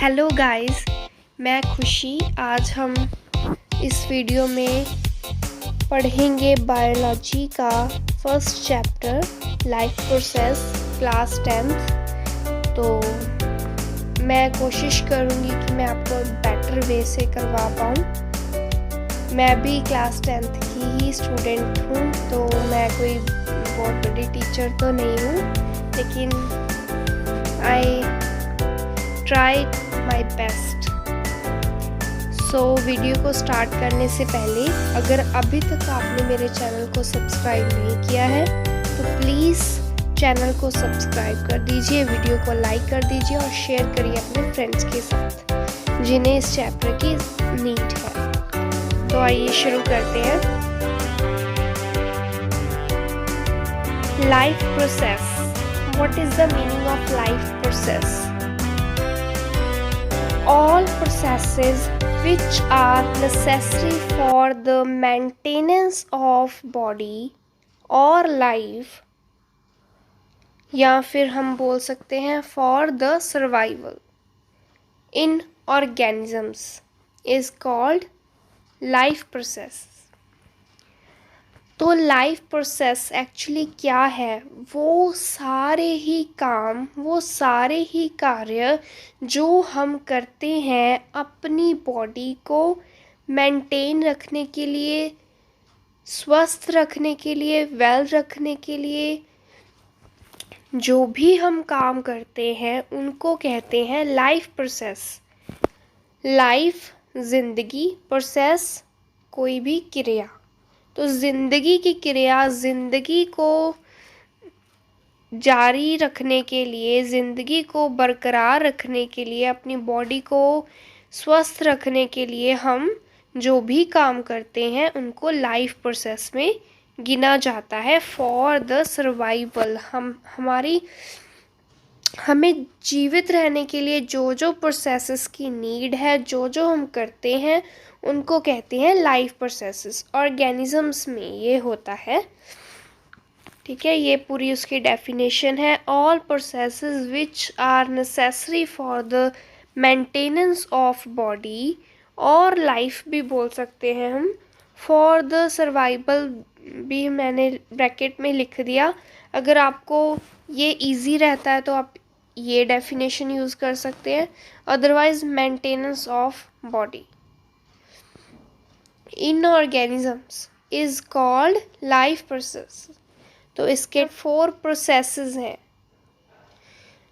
Hello guys, मैं खुशी। आज हम इस वीडियो में पढ़ेंगे बायोलॉजी का first chapter life process class 10th। तो मैं कोशिश करूँगी कि मैं आपको बेटर वे से करवा पाऊँ। मैं भी क्लास 10th की ही स्टूडेंट हूँ, तो मैं कोई बहुत बड़ी टीचर तो नहीं हूँ, लेकिन I tried my best. So video को स्टार्ट करने से पहले अगर अभी तक आपने मेरे चैनल को सब्सक्राइब नहीं किया है तो प्लीज़ चैनल को सब्सक्राइब कर दीजिए, वीडियो को लाइक कर दीजिए और शेयर करिए अपने फ्रेंड्स के साथ जिन्हें इस चैप्टर की नीड है। तो आइए शुरू करते हैं। Life process. What is the meaning of life process? All processes which are necessary for the maintenance of body or life, या फिर हम बोल सकते हैं for the survival in organisms is called life process। तो लाइफ प्रोसेस एक्चुअली क्या है? वो सारे ही काम, वो सारे ही कार्य जो हम करते हैं अपनी बॉडी को मेंटेन रखने के लिए, स्वस्थ रखने के लिए, वेल रखने के लिए, जो भी हम काम करते हैं उनको कहते हैं लाइफ प्रोसेस। लाइफ जिंदगी, प्रोसेस कोई भी क्रिया। तो ज़िंदगी की क्रिया, ज़िंदगी को जारी रखने के लिए, ज़िंदगी को बरकरार रखने के लिए, अपनी बॉडी को स्वस्थ रखने के लिए हम जो भी काम करते हैं उनको लाइफ प्रोसेस में गिना जाता है। फॉर द सर्वाइवल, हमें जीवित रहने के लिए जो जो प्रोसेसेस की नीड है, जो जो हम करते हैं उनको कहते हैं लाइफ प्रोसेसेस। ऑर्गेनिजम्स में ये होता है, ठीक है, ये पूरी उसकी डेफिनेशन है। All processes which are necessary for the maintenance of body और लाइफ भी बोल सकते हैं हम। फॉर द सर्वाइवल भी मैंने ब्रैकेट में लिख दिया। अगर आपको ये इजी रहता है तो आप ये डेफिनेशन यूज़ कर सकते हैं, otherwise maintenance of body in organisms is called life process. तो इसके 4 प्रोसेसेस हैं।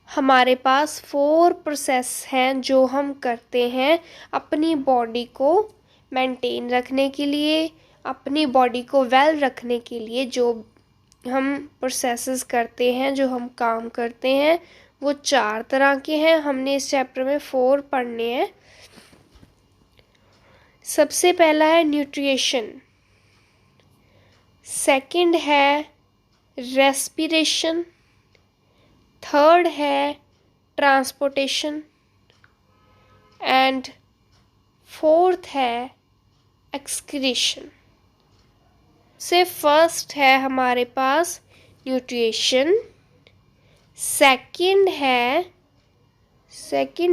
हमारे पास 4 प्रोसेस हैं जो हम करते हैं अपनी बॉडी को मेंटेन रखने के लिए, अपनी बॉडी को वेल रखने के लिए। जो हम प्रोसेसेस करते हैं, जो हम काम करते हैं, वो 4 तरह के हैं। हमने इस चैप्टर में 4 पढ़ने हैं। सबसे पहला है न्यूट्रिशन, सेकंड है रेस्पिरेशन, थर्ड है ट्रांसपोर्टेशन एंड फोर्थ है एक्सक्रीशन। से फर्स्ट है हमारे पास न्यूट्रिशन, सेकंड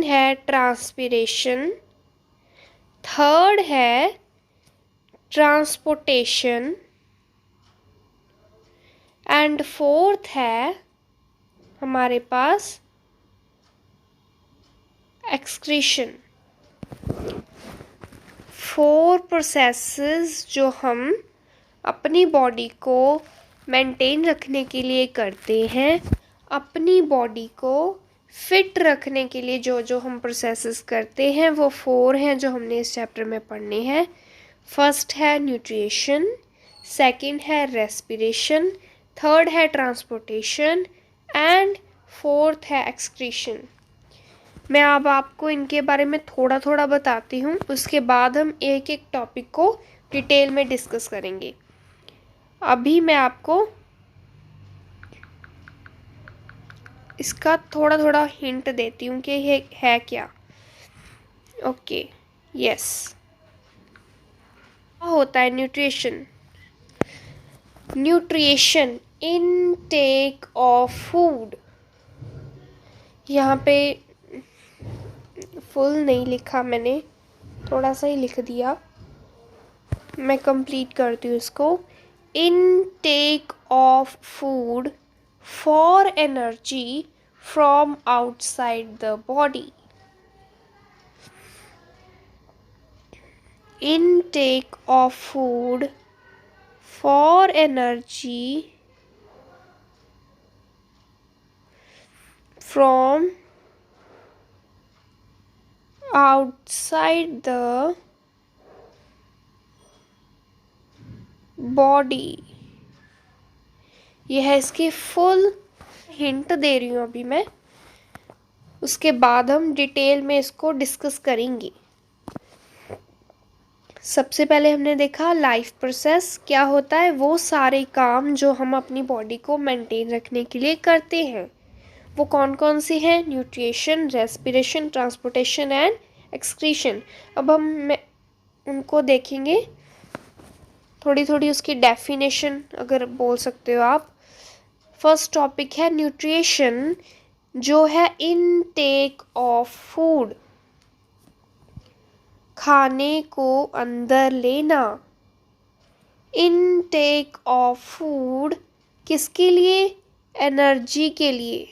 है ट्रांसपिरेशन, थर्ड है ट्रांसपोर्टेशन एंड फोर्थ है हमारे पास एक्सक्रीशन। 4 प्रोसेसेस जो हम अपनी बॉडी को मेंटेन रखने के लिए करते हैं, अपनी बॉडी को फिट रखने के लिए जो जो हम प्रोसेसेस करते हैं वो 4 हैं जो हमने इस चैप्टर में पढ़ने हैं। फर्स्ट है न्यूट्रिशन, सेकंड है रेस्पिरेशन, थर्ड है ट्रांसपोर्टेशन एंड फोर्थ है एक्सक्रीशन। मैं अब आपको इनके बारे में थोड़ा थोड़ा बताती हूँ, उसके बाद हम एक एक टॉपिक को डिटेल में डिस्कस करेंगे। अभी मैं आपको इसका थोड़ा थोड़ा हिंट देती हूँ कि ये है क्या। Okay, yes. क्या होता है nutrition? Nutrition intake of food. यहाँ पे फुल नहीं लिखा मैंने, थोड़ा सा ही लिख दिया। मैं कंप्लीट करती हूँ इसको। Intake of food for energy from outside the body. Intake of food for energy from outside the body। यह है इसकी फुल हिंट दे रही हूँ अभी मैं, उसके बाद हम डिटेल में इसको डिस्कस करेंगे। सबसे पहले हमने देखा लाइफ प्रोसेस क्या होता है, वो सारे काम जो हम अपनी बॉडी को मेंटेन रखने के लिए करते हैं। वो कौन कौन से हैं? Nutrition, respiration, transportation and excretion. अब हम उनको देखेंगे, थोड़ी थोड़ी उसकी डेफिनेशन अगर बोल सकते हो आप। फर्स्ट टॉपिक है न्यूट्रिशन, जो है इनटेक ऑफ फूड, खाने को अंदर लेना। इनटेक ऑफ फूड किसके लिए? एनर्जी के लिए।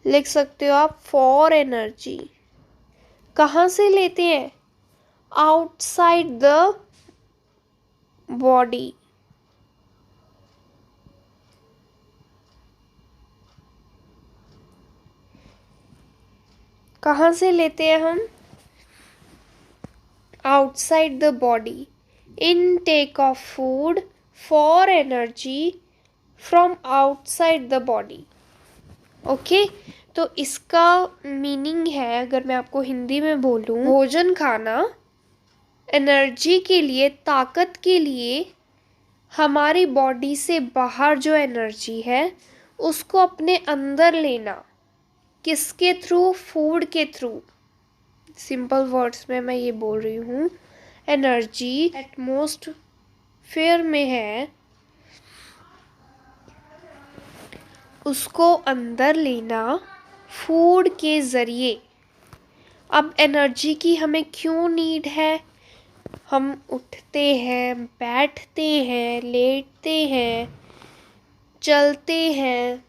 लिख सकते हो आप फॉर एनर्जी। कहाँ से लेते हैं? Outside the body. कहाँ से लेते हैं हम? Outside the body. Intake of food for energy from outside the body. Okay, तो इसका मीनिंग है, अगर मैं आपको हिंदी में बोलूँ, भोजन खाना एनर्जी के लिए, ताकत के लिए, हमारी बॉडी से बाहर जो एनर्जी है उसको अपने अंदर लेना। किसके थ्रू? फूड के थ्रू। सिंपल वर्ड्स में मैं ये बोल रही हूँ, एनर्जी एटमॉस्फेयर में है, उसको अंदर लेना फूड के ज़रिए। अब एनर्जी की हमें क्यों नीड है? हम उठते हैं, बैठते हैं, लेटते हैं, चलते हैं,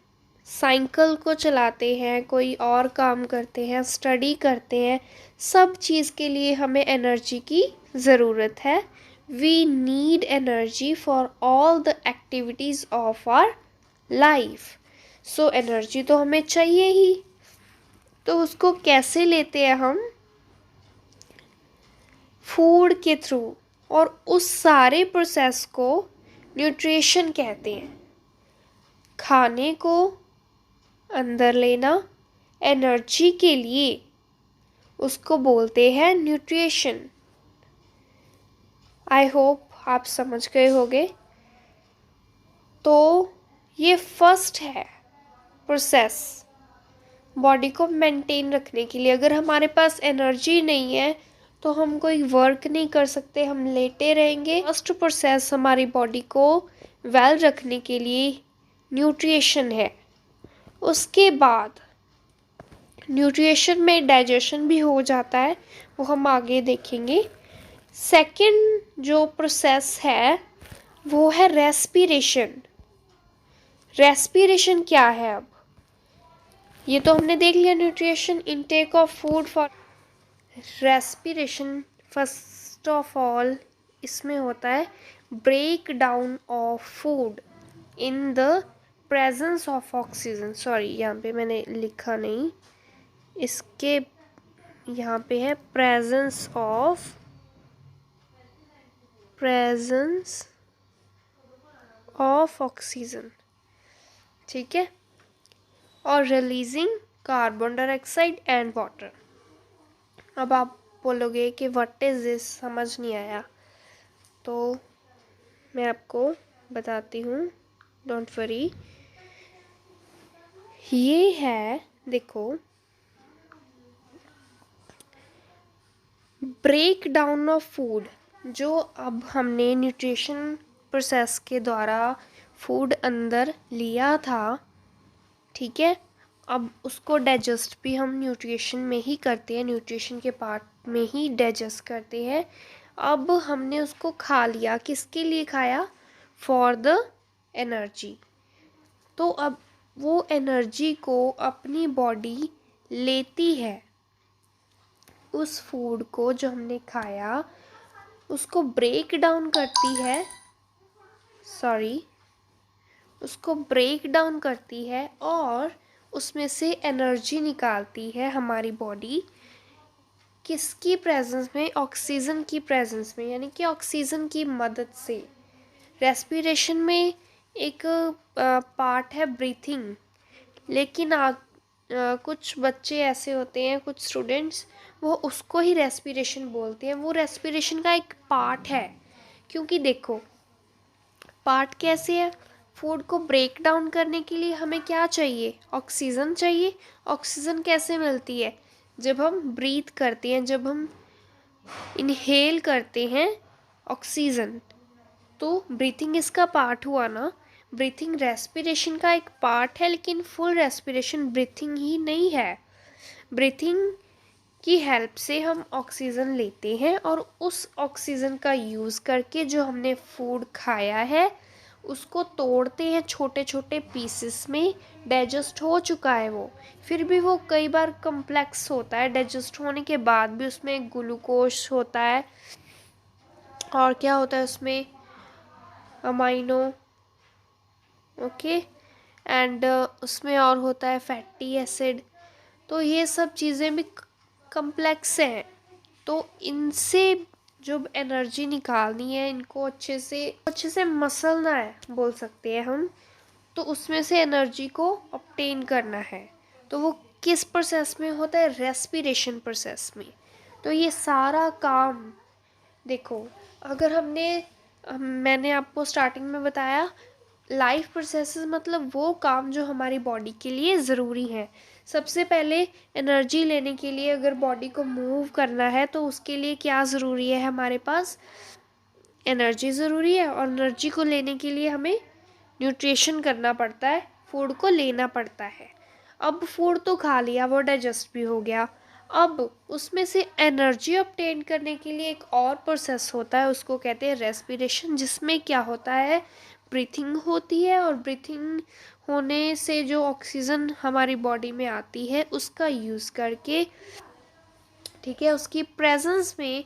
साइकिल को चलाते हैं, कोई और काम करते हैं, स्टडी करते हैं, सब चीज़ के लिए हमें एनर्जी की ज़रूरत है। We need energy for all the activities of our life. So energy तो हमें चाहिए ही। तो उसको कैसे लेते हैं हम? फूड के थ्रू। और उस सारे प्रोसेस को न्यूट्रिशन कहते हैं। खाने को अंदर लेना एनर्जी के लिए, उसको बोलते हैं न्यूट्रिशन। आई होप आप समझ गए होंगे। तो ये फर्स्ट है प्रोसेस बॉडी को मेंटेन रखने के लिए। अगर हमारे पास एनर्जी नहीं है तो हम कोई वर्क नहीं कर सकते, हम लेटे रहेंगे। फर्स्ट प्रोसेस हमारी बॉडी को वेल रखने के लिए न्यूट्रिशन है। उसके बाद न्यूट्रिशन में डाइजेशन भी हो जाता है, वो हम आगे देखेंगे। सेकंड जो प्रोसेस है वो है रेस्पिरेशन। रेस्पिरेशन क्या है? अब ये तो हमने देख लिया, nutrition, intake of food for respiration. First of all इसमें होता है break down of food in the presence of oxygen. Sorry, यहाँ पे मैंने लिखा नहीं, इसके यहाँ पे है प्रेजेंस ऑफ ऑक्सीजन, ठीक है, और releasing carbon dioxide and water. अब आप बोलोगे कि व्हाट इज़ दिस, समझ नहीं आया, तो मैं आपको बताती हूँ, डोंट वरी। ये है, देखो, ब्रेक डाउन ऑफ फूड, जो अब हमने न्यूट्रिशन प्रोसेस के द्वारा फूड अंदर लिया था, ठीक है, अब उसको डाइजेस्ट भी हम न्यूट्रिशन में ही करते हैं, न्यूट्रिशन के पार्ट में ही डाइजेस्ट करते हैं। अब हमने उसको खा लिया, किसके लिए खाया? For the energy. तो अब वो एनर्जी को अपनी बॉडी लेती है, उस फूड को जो हमने खाया उसको ब्रेक डाउन करती है, उसको ब्रेक डाउन करती है और उसमें से एनर्जी निकालती है हमारी बॉडी। किसकी प्रेजेंस में? ऑक्सीजन की प्रेजेंस में, यानी कि ऑक्सीजन की मदद से। रेस्पिरेशन में एक पार्ट है ब्रीथिंग, लेकिन कुछ बच्चे ऐसे होते हैं, कुछ स्टूडेंट्स, वो उसको ही रेस्पिरेशन बोलते हैं। वो रेस्पिरेशन का एक पार्ट है, क्योंकि देखो पार्ट कैसे है? फूड को ब्रेक डाउन करने के लिए हमें क्या चाहिए? ऑक्सीजन चाहिए। ऑक्सीजन कैसे मिलती है? जब हम ब्रीथ करते हैं, जब हम इनहेल करते हैं ऑक्सीजन, तो ब्रीथिंग इसका पार्ट हुआ ना। ब्रीथिंग रेस्पिरेशन का एक पार्ट है, लेकिन फुल रेस्पिरेशन ब्रीथिंग ही नहीं है। ब्रीथिंग की हेल्प से हम ऑक्सीजन लेते हैं और उस ऑक्सीजन का यूज़ करके जो हमने फूड खाया है उसको तोड़ते हैं छोटे छोटे पीसेस में। डाइजेस्ट हो चुका है वो, फिर भी वो कई बार कम्प्लेक्स होता है। डाइजेस्ट होने के बाद भी उसमें ग्लूकोज होता है, और क्या होता है उसमें? अमाइनो, ओके, एंड उसमें और होता है फैटी एसिड। तो ये सब चीज़ें भी कम्प्लेक्स हैं, तो इनसे जो एनर्जी निकालनी है, इनको अच्छे से मसलना है, बोल सकते हैं हम। तो उसमें से एनर्जी को ऑब्टेन करना है, तो वो किस प्रोसेस में होता है? रेस्पिरेशन प्रोसेस में। तो ये सारा काम देखो, अगर मैंने आपको स्टार्टिंग में बताया, लाइफ प्रोसेसेस मतलब वो काम जो हमारी बॉडी के लिए ज़रूरी है। सबसे पहले एनर्जी लेने के लिए अगर बॉडी को मूव करना है तो उसके लिए क्या ज़रूरी है? हमारे पास एनर्जी ज़रूरी है, और एनर्जी को लेने के लिए हमें न्यूट्रिशन करना पड़ता है, फूड को लेना पड़ता है। अब फूड तो खा लिया, वो डाइजेस्ट भी हो गया। अब उसमें से एनर्जी ऑब्टेन करने के लिए एक और प्रोसेस होता है, उसको कहते हैं रेस्पिरेशन, जिसमें क्या होता है? ब्रीथिंग होती है, और ब्रीथिंग होने से जो ऑक्सीजन हमारी बॉडी में आती है उसका यूज़ करके, ठीक है, उसकी प्रेजेंस में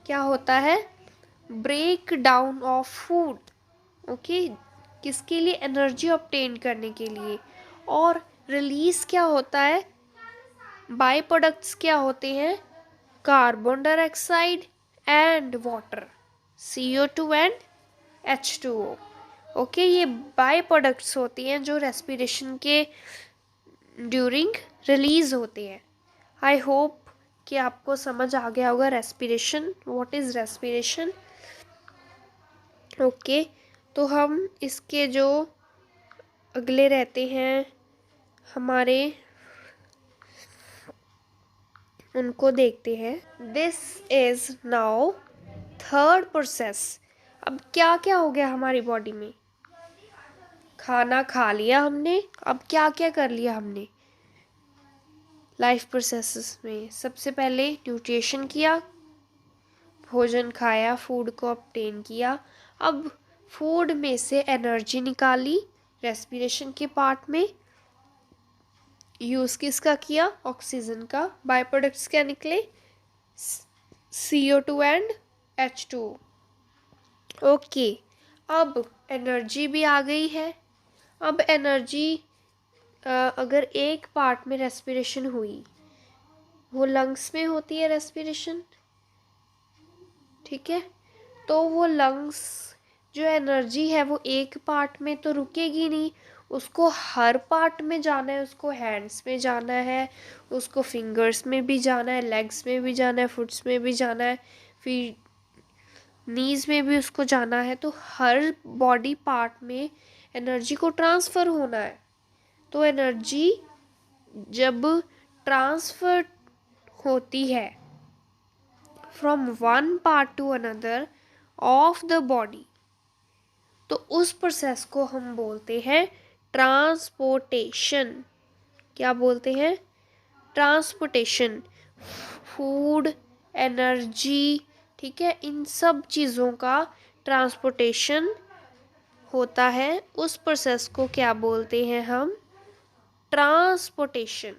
क्या होता है? Break down of food, okay, किसके लिए? एनर्जी ऑब्टेन करने के लिए। और रिलीज क्या होता है? बाय प्रोडक्ट्स क्या होते हैं? Carbon dioxide and water, CO2 and H2O। Okay, ये बाय प्रोडक्ट्स होती हैं जो रेस्पिरेशन के ड्यूरिंग रिलीज होते हैं। आई होप कि आपको समझ आ गया होगा respiration, what is respiration. Okay, तो हम इसके जो अगले रहते हैं हमारे, उनको देखते हैं। This is now third process. अब क्या क्या हो गया हमारी बॉडी में? खाना खा लिया हमने, अब क्या क्या कर लिया हमने लाइफ प्रोसेसेस में? सबसे पहले न्यूट्रिशन किया, भोजन खाया, फूड को ऑब्टेन किया। अब फूड में से एनर्जी निकाली, रेस्पिरेशन के पार्ट में यूज़ किसका किया? ऑक्सीजन का। बाय प्रोडक्ट्स क्या निकले? CO2 and H2O। ओके, अब एनर्जी भी आ गई है। अब एनर्जी अगर एक पार्ट में रेस्पिरेशन हुई, वो लंग्स में होती है रेस्पिरेशन, ठीक है, तो वो लंग्स जो एनर्जी है वो एक पार्ट में तो रुकेगी नहीं, उसको हर पार्ट में जाना है। उसको हैंड्स में जाना है, उसको फिंगर्स में भी जाना है, लेग्स में भी जाना है, फुट्स में भी जाना है, फिर नीज़ में भी उसको जाना है। तो हर बॉडी पार्ट में एनर्जी को ट्रांसफ़र होना है। तो एनर्जी जब ट्रांसफ़र होती है from one part two another of the body, तो उस प्रोसेस को हम बोलते हैं ट्रांसपोर्टेशन। क्या बोलते हैं? ट्रांसपोर्टेशन। फूड, एनर्जी, ठीक है, इन सब चीज़ों का ट्रांसपोर्टेशन होता है। उस प्रोसेस को क्या बोलते हैं हम? ट्रांसपोर्टेशन।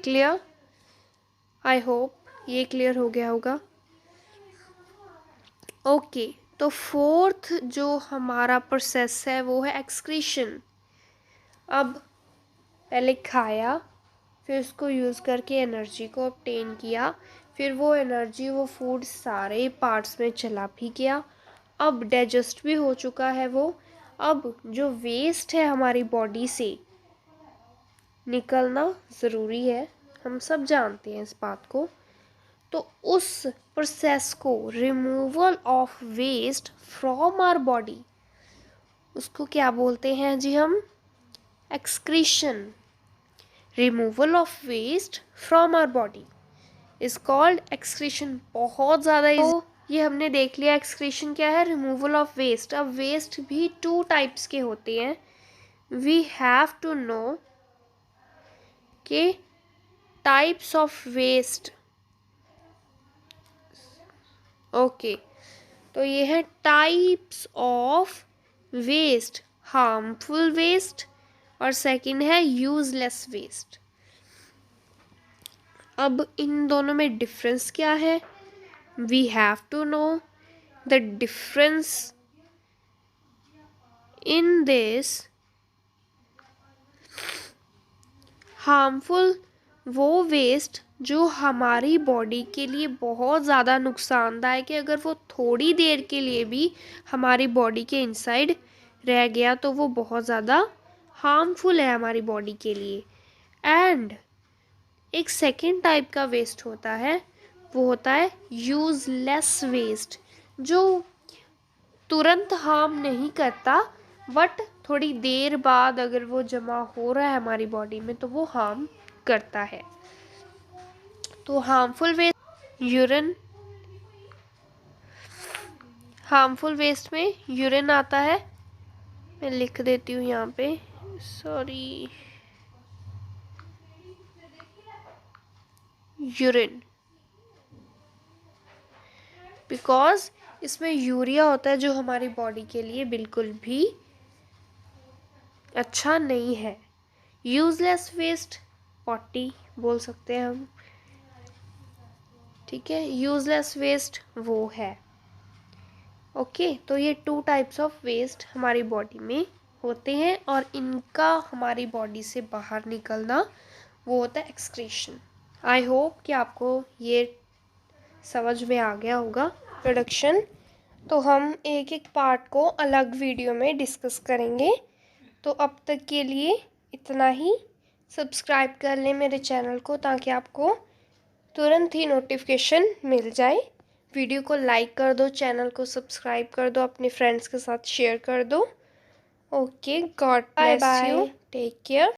क्लियर? आई होप ये क्लियर हो गया होगा। ओके, तो फोर्थ जो हमारा प्रोसेस है वो है एक्सक्रीशन। अब पहले खाया, फिर उसको यूज़ करके एनर्जी को ऑब्टेन किया, फिर वो एनर्जी, वो फूड सारे पार्ट्स में चला भी गया, अब डाइजेस्ट भी हो चुका है वो। अब जो वेस्ट है हमारी बॉडी से निकलना ज़रूरी है, हम सब जानते हैं इस बात को। तो उस प्रोसेस को, removal of waste from our body, उसको क्या बोलते हैं जी हम? Excretion. Removal of waste from our body is called excretion. बहुत ज़्यादा तो ये हमने देख लिया एक्सक्रीशन क्या है, रिमूवल ऑफ वेस्ट। अब वेस्ट भी 2 टाइप्स के होते हैं। वी हैव टू नो के टाइप्स ऑफ वेस्ट। ओके, तो ये है types of waste, harmful waste और सेकंड है यूजलेस वेस्ट। अब इन दोनों में डिफरेंस क्या है? We have to know the difference in this. Harmful वो वेस्ट जो हमारी बॉडी के लिए बहुत ज़्यादा नुकसानदायक है, अगर वो थोड़ी देर के लिए भी हमारी बॉडी के इनसाइड रह गया तो वो बहुत ज़्यादा हार्मफुल है हमारी बॉडी के लिए। एंड एक सेकेंड टाइप का वेस्ट होता है, वो होता है यूजलेस वेस्ट, जो तुरंत हार्म नहीं करता, बट थोड़ी देर बाद अगर वो जमा हो रहा है हमारी बॉडी में तो वो हार्म करता है। तो harmful waste urine, harmful waste में यूरिन आता है। मैं लिख देती हूँ यहाँ पे, सॉरी, यूरिन, बिकॉज इसमें यूरिया होता है जो हमारी बॉडी के लिए बिल्कुल भी अच्छा नहीं है। यूजलेस वेस्ट पॉटी बोल सकते हैं हम, ठीक है, यूजलेस वेस्ट वो है। ओके, तो ये 2 टाइप्स ऑफ वेस्ट हमारी बॉडी में होते हैं और इनका हमारी बॉडी से बाहर निकलना वो होता है एक्सक्रीशन। आई होप कि आपको ये समझ में आ गया होगा प्रोडक्शन। तो हम एक एक पार्ट को अलग वीडियो में डिस्कस करेंगे। तो अब तक के लिए इतना ही। सब्सक्राइब कर लें मेरे चैनल को ताकि आपको तुरंत ही नोटिफिकेशन मिल जाए। वीडियो को लाइक कर दो, चैनल को सब्सक्राइब कर दो, अपने फ्रेंड्स के साथ शेयर कर दो। Okay, God bless you, take care.